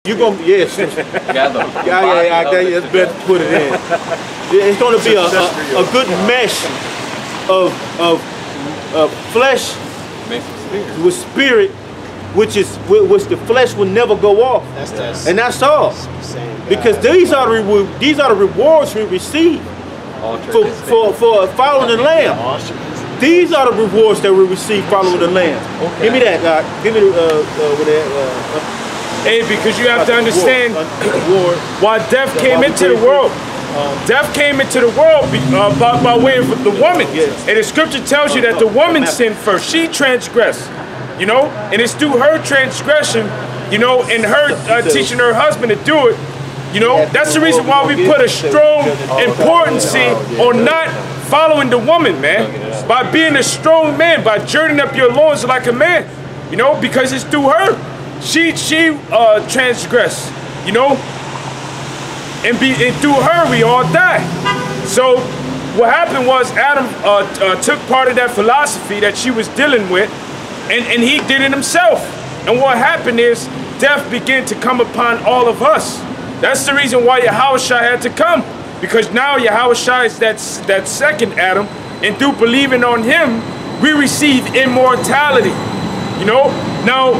You're gonna, yes. That's better to put it in. It's gonna be a good mesh of flesh with spirit, which the flesh will never go off. And that's all. Because these are the rewards we receive for following the Lamb. These are the rewards that we receive following the Lamb. Okay. Give me that, God. Give me Hey, because you have to understand why death came into the world. Death came into the world by way of the woman. And the scripture tells you that the woman sinned first. She transgressed, you know, and it's through her transgression, you know, and her teaching her husband to do it. You know, that's the reason why we put a strong importance on not following the woman, man. By being a strong man, by girding up your loins like a man, you know, because it's through her. She transgressed, you know, and through her we all die. So what happened was Adam took part of that philosophy that she was dealing with, and he did it himself. And what happened is death began to come upon all of us. That's the reason why Yahushua had to come, because now Yahushua is that second Adam, and through believing on him, we receive immortality. You know, now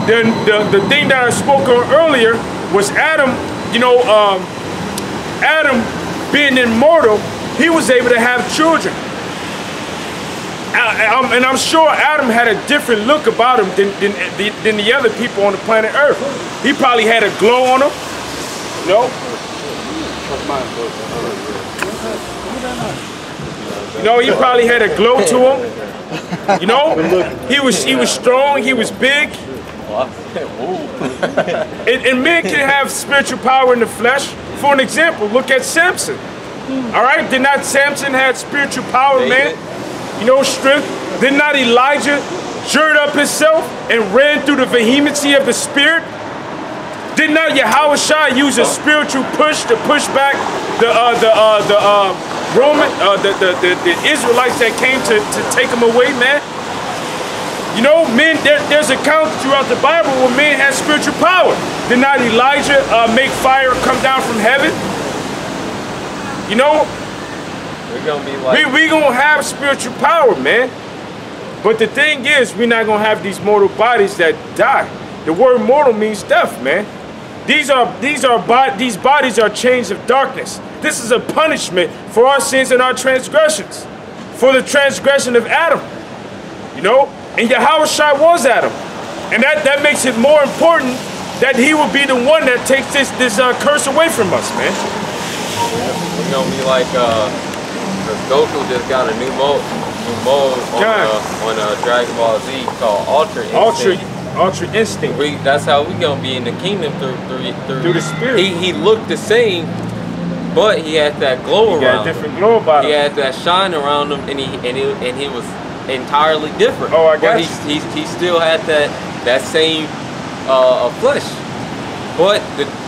the thing that I spoke on earlier was Adam. You know, Adam being immortal, he was able to have children. And I'm sure Adam had a different look about him than the other people on the planet Earth. He probably had a glow on him. You know? You know, he probably had a glow to him. You know? He was strong, he was big. And men can have spiritual power in the flesh. For an example, look at Samson. Alright? Did not Samson have spiritual power, man? You know, strength? Did not Elijah gird up himself and ran through the vehemency of the spirit? Did not Yahushua use a spiritual push to push back the Israelites that came to take them away, man? You know, men, there's accounts throughout the Bible where men had spiritual power. Did not Elijah make fire come down from heaven? You know, we're gonna be like we gonna have spiritual power, man. But the thing is, we're not gonna have these mortal bodies that die. The word mortal means death, man. These bodies are chains of darkness. This is a punishment for our sins and our transgressions, for the transgression of Adam. You know, and Yahushua was Adam, and that makes it more important that he will be the one that takes this curse away from us, man. We're gonna be like Goku just got a new mode on Dragon Ball Z called Ultra Instinct. Ultra Instinct. That's how we gonna be in the kingdom through the spirit. He looked the same, but he had that glow around. He had a different glow about him. He had that shine around him, and he was entirely different. Oh, I got you. He still had that same flesh, but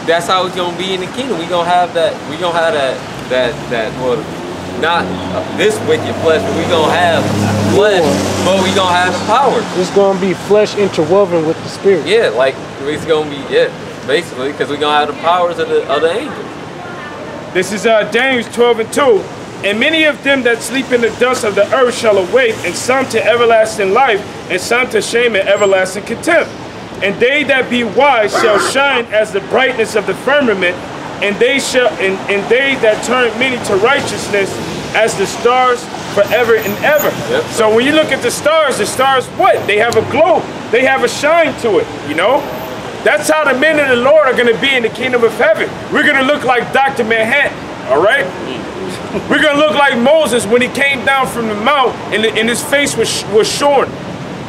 that's how it's gonna be in the kingdom. We gonna have that. We gonna have that. Well, not this wicked flesh, but we gonna have flesh, but we gonna have the power. It's gonna be flesh interwoven with the spirit. Yeah, like it's gonna be basically, because we gonna have the powers of the angels. This is James 12:2. And many of them that sleep in the dust of the earth shall awake, and some to everlasting life, and some to shame and everlasting contempt. And they that be wise shall shine as the brightness of the firmament, and they that turn many to righteousness as the stars forever and ever. Yep. So when you look at the stars what? They have a glow. They have a shine to it, you know? That's how the men of the Lord are going to be in the kingdom of heaven. We're going to look like Dr. Manhattan, all right? We're going to look like Moses when he came down from the mount and his face was shorn,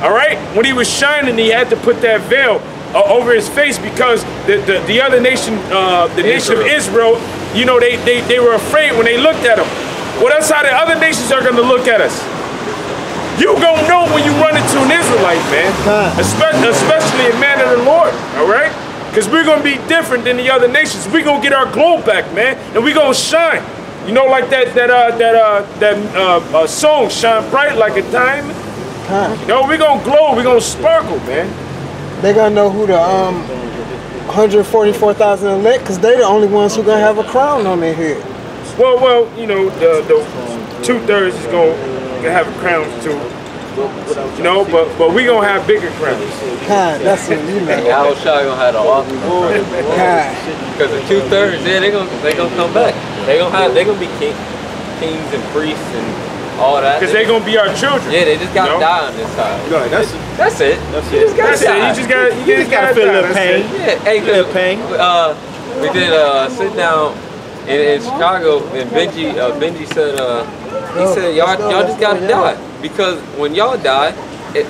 all right? When he was shining, he had to put that veil over his face because the other nation, the nation of Israel, you know, they were afraid when they looked at him. Well, that's how the other nations are going to look at us. You gonna know when you run into an Israelite, man, especially a man of the Lord, all right? Because we're gonna be different than the other nations. We're gonna get our glow back, man, and we're gonna shine. You know, like that song, "Shine Bright Like a Diamond." You know, we're gonna glow, we're gonna sparkle, man. They gonna know who 144,000 elect, because they're the only ones who gonna have a crown on their head. Well, you know, the 2/3 is gonna have a crown too. You know, but we gonna have bigger crowns. God, that's what you know. Y'all sure gonna have the awesome because the 2/3, yeah, they gonna come back. They gonna be kings and priests and all that. Because they gonna be our children. Yeah, they just gotta die on this side. Right, that's it. That's it. That's You it. just gotta die. You just gotta feel a die. little pain. Yeah, hey, Little pain. we did sit down in Chicago, and Benji said he said y'all just gotta die, because when y'all die,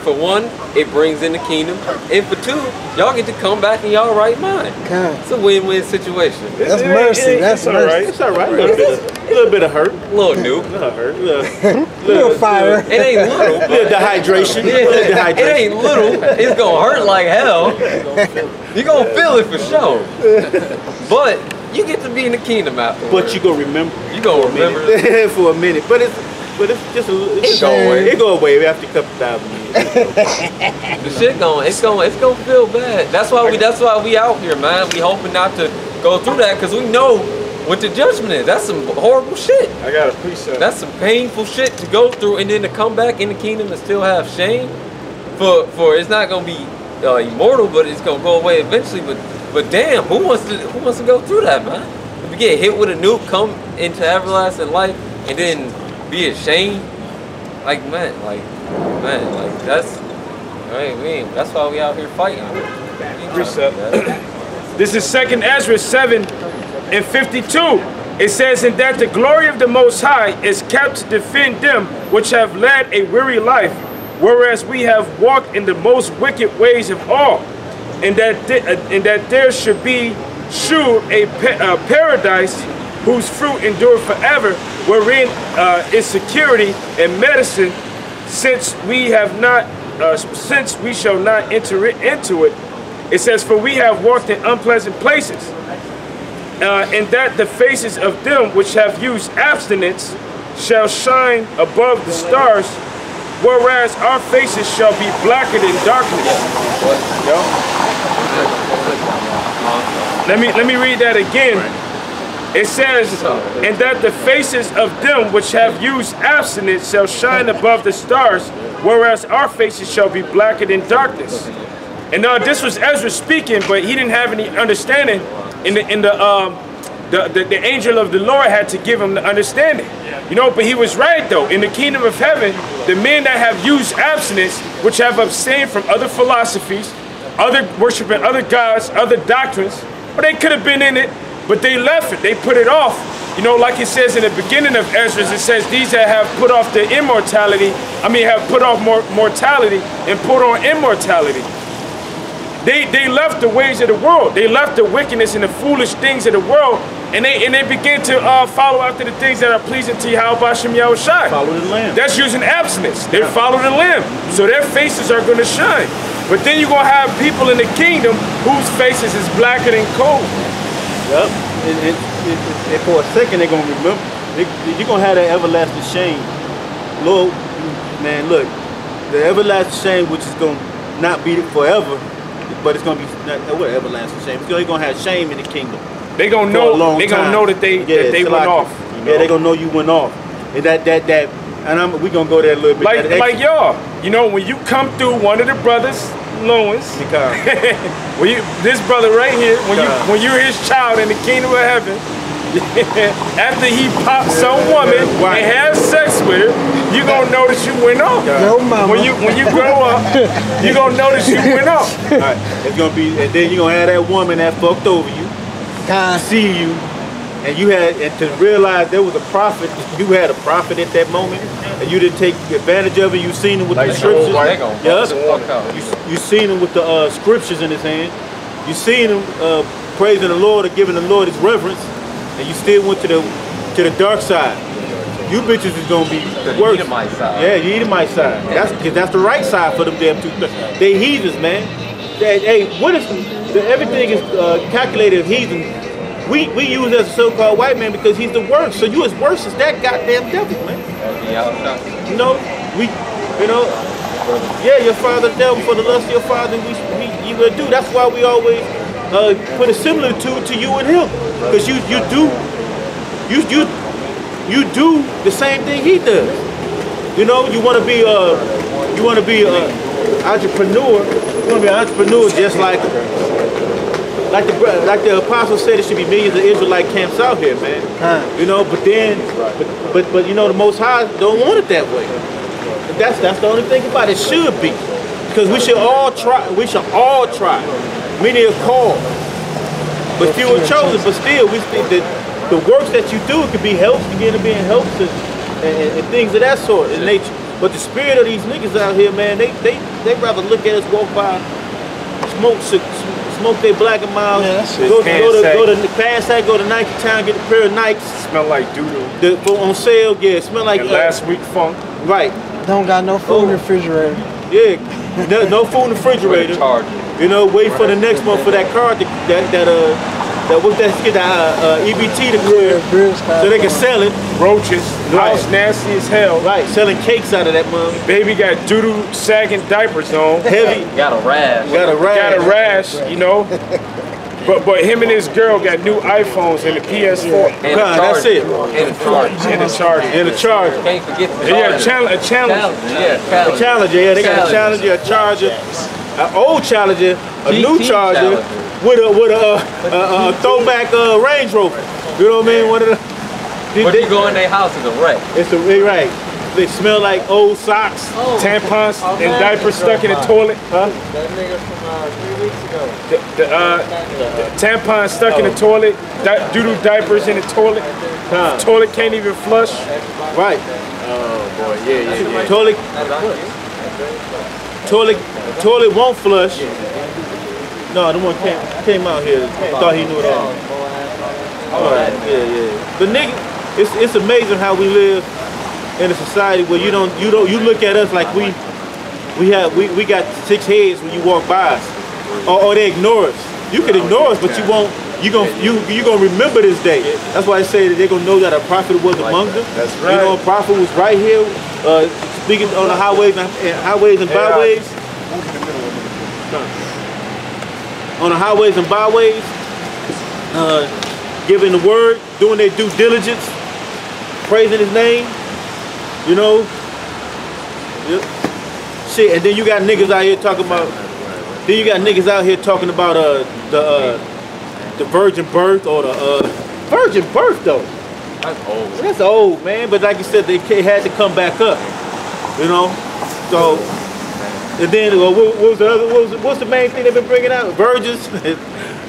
for one, it brings in the kingdom, and for two, y'all get to come back in y'all right mind. It's a win-win situation. That's mercy. That's all mercy. right. It's all right. A little bit of hurt. A little nuke. A little hurt. Little fire. It ain't little. Little dehydration. It ain't little. It's gonna hurt like hell. You gonna feel it for sure. But you get to be in the kingdom after. But you gonna remember. You gonna remember for a minute. But it's just a little. It go away. It go away after a couple thousand years. The shit it's gonna feel bad. That's why we out here, man. We hoping not to go through that, because we know what the judgment is. That's some horrible shit. I got a precept. That's some painful shit to go through, and then to come back in the kingdom and still have shame. For it's not gonna be immortal, but it's gonna go away eventually. But damn, who wants to go through that, man? If you get hit with a nuke, come into everlasting life, and then be ashamed, that's that's why we out here fighting. Precept. This is 2nd Ezra 7:52. It says, "And that the glory of the Most High is kept to defend them which have led a weary life, whereas we have walked in the most wicked ways of all, and that there should be shewed a paradise whose fruit endure forever, wherein is security and medicine, since we shall not enter into it." It says, "For we have walked in unpleasant places, and that the faces of them which have used abstinence shall shine above the stars, whereas our faces shall be blacker than darkness." Let me read that again. It says, "And that the faces of them which have used abstinence shall shine above the stars, whereas our faces shall be blacker than darkness." And this was Ezra speaking, but he didn't have any understanding. The angel of the Lord had to give him the understanding. You know, but he was right though. In the kingdom of heaven, the men that have used abstinence, which have abstained from other philosophies, other worshiping other gods, other doctrines, or they could have been in it, but they left it. They put it off. You know, like it says in the beginning of Ezra, it says these that have put off the have put off mortality and put on immortality. They left the ways of the world. They left the wickedness and the foolish things of the world, and they began to follow after the things that are pleasing to Yahweh Hashem Yahushai. Follow the Lamb. That's using abstinence. They follow the Lamb, so their faces are going to shine. But then you're going to have people in the kingdom whose faces is blacker than coal. Yep. And for a second, they're going to remember. You're going to have that everlasting shame. Lord, man, look, the everlasting shame, which is going to not be forever, but it's going to be what everlasting shame. They're going to have shame in the kingdom. They're going to know. They're going to know that they went off. You know? Yeah, they're going to know you went off. And and we're going to go there a little bit. Like y'all, you know, when you come through one of the brothers, Lowens, this brother right here, when you're his child in the kingdom of heaven, after he pops some woman and has sex with her, you're gonna notice you went off. When you grow up, you're gonna notice you went off. All right. It's gonna be, and then you're gonna have that woman that fucked over you, see you, and to realize there was a prophet. You had a prophet at that moment, and you didn't take advantage of it. You seen him with the scriptures. You seen him with the scriptures in his hand. You seen him praising the Lord or giving the Lord his reverence, and you still went to the dark side. You bitches is gonna be worse. Edomite side. Yeah, you Edomite side. That's the right side for them damn two. They heathens, man. Hey, what is everything is calculated heathen. We use as a so-called white man because he's the worst. So you as worse as that goddamn devil, man. You know, yeah, your father devil for the lust of your father. You will do. That's why we always put a similitude to you and him, because you do the same thing he does. You know, you want to be entrepreneur. You want to be an entrepreneur just like the apostle said, it should be millions of Israelite camps out here, man. You know, but you know, the Most High don't want it that way. That's the only thing about it. Should be, because we should all try. We should all try. Many are called, but few are chosen. But still, we think that the works that you do, it could be helps, begin to be in helps and things of that sort in nature. But the spirit of these niggas out here, man, they rather look at us walk by, smoke their black and miles, go to Pansag, go to Nike Town, get a pair of Nikes. Smell like doodle. Go on sale, yeah. Smell like last week funk. Right. Don't got no food in the refrigerator. Yeah, no food in the refrigerator. You know, wait for the next month for that card EBT to clear, so they can sell it. Roaches, house nasty as hell. Right, selling cakes out of that money. Baby got doodoo sagging diapers on. Heavy. Got a rash. Got a rash, you know. But him and his girl got new iPhones and the PS4. And that's it. And a charger. And a charger. And a charger. Can't forget the Yeah, charger. a challenge. A Challenger, yeah. They got a Challenger, a Charger, an old Challenger, a new Charger, with a throwback Range Rover. You know what I mean? One of the. But you go in their house, it's a wreck. Right. They smell like old socks, tampons, and diapers stuck in the toilet. That nigga from 3 weeks ago. The tampons stuck in the toilet, doodoo diapers in the toilet. Toilet can't even flush. Right. Oh boy, yeah. Toilet won't flush. No, the one came out here. Thought he knew it all. All right, yeah. But nigga, it's amazing how we live in a society where you look at us like we got 6 heads when you walk by us, or they ignore us. You can ignore us, but you won't. You gonna remember this day. That's why I say that they're gonna know that a prophet was among them. That's right. You know, a prophet was right here, speaking on the highways and byways. On the highways and byways, giving the word, doing their due diligence, praising His name. You know, shit, and then you got niggas out here talking about. Then you got niggas out here talking about the virgin birth or the virgin birth though. That's old. That's old, man. But like you said, they had to come back up. You know, so and then what's the main thing they've been bringing out? Virgins.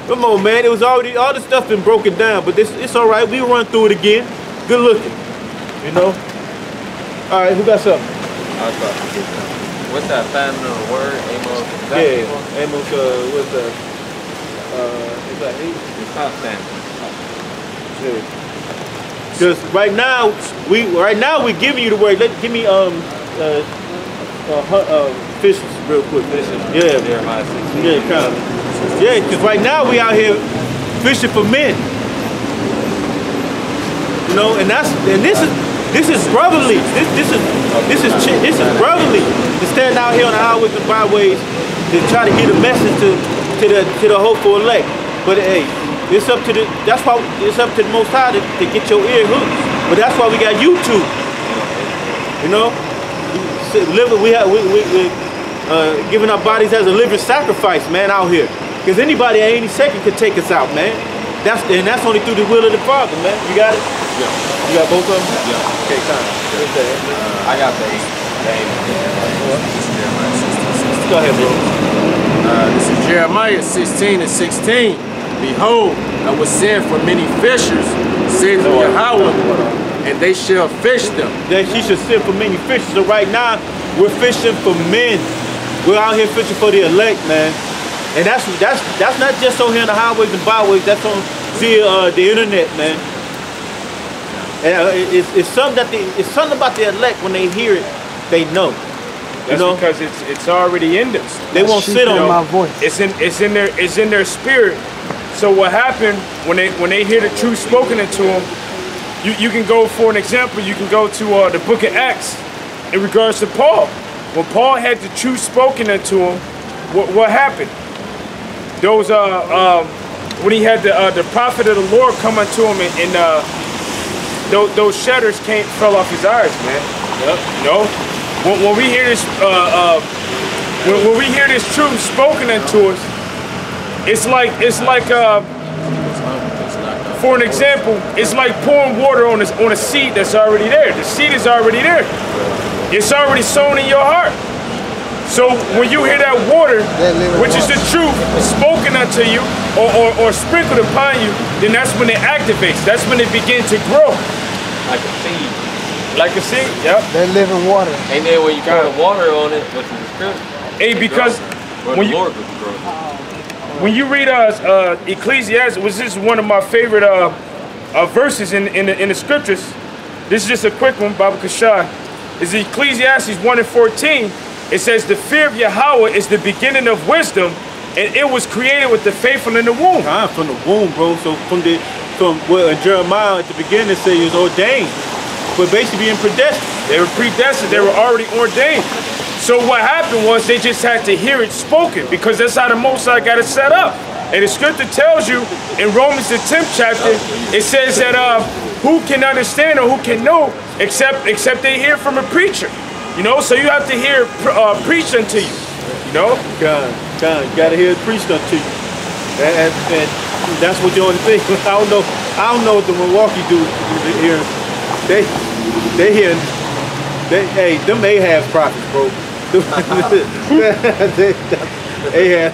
Come on, man. It was already all this stuff been broken down, but it's all right. We run through it again. Good looking. You know. All right, who got something? What's that family word? Amos. Yeah, Amos. What's that? Is that 8? It's not family. Yeah. Because right now we giving you the word. Give me fishes real quick. Fishes. Yeah. Jeremiah 16. Yeah, kind of. Yeah, because right now we out here fishing for men. You know, and this is brotherly. This is brotherly to stand out here on the highways and byways to try to get a message to the hopeful elect. But hey, it's up to the Most High to get your ear hooked. But that's why we got YouTube. You know, giving our bodies as a living sacrifice, man, out here. Because anybody at any second could take us out, man. That's only through the will of the Father, man. You got it? Yeah. You got both of them? Yeah. Okay, kind of. I got the 8. Go ahead, bro. This is Jeremiah 16:16. Behold, I will send for many fishers, saith Yahweh, and they shall fish them. That she should send for many fishers. So right now, we're fishing for men. We're out here fishing for the elect, man. And that's not just on here on the highways and byways. That's on via the internet, man. And it's something about the elect when they hear it, they know. That's because it's already in them. They won't sit on my voice. It's in their spirit. So what happened when they hear the truth spoken into them? You can go, for an example, you can go to the book of Acts in regards to Paul. When Paul had the truth spoken into him, what happened? when he had the prophet of the Lord come unto him, and those shutters fell off his eyes, man. Yep. You know, when we hear this, when we hear this truth spoken unto us, it's like for an example, it's like pouring water on a seed that's already there. The seed is already there. It's already sown in your heart. So when you hear that water, which is the truth spoken unto you or sprinkled upon you, then that's when it activates. That's when it begins to grow. Like a seed. Like a seed, yep. That living water. And then when you pour the water on it, which is the spirit. Hey, because when you read Ecclesiastes, which is one of my favorite verses in the scriptures. This is just a quick one, Baba Kashai. It's Ecclesiastes 1:14. It says, the fear of Yahweh is the beginning of wisdom, and it was created with the faithful in the womb. From the womb, bro. So from what Jeremiah at the beginning it said, it was ordained. But basically being predestined. They were predestined, they were already ordained. So what happened was they just had to hear it spoken, because that's how the Most High got it set up. And the scripture tells you in Romans the 10th chapter, it says that who can understand or who can know except they hear from a preacher. You know, so you have to hear preached unto you. You know, God, you gotta hear it preached unto you. And that's what the only thing. I don't know what the Milwaukee dudes here. They hear. Hey, them Ahab's prophets, bro. Ahab.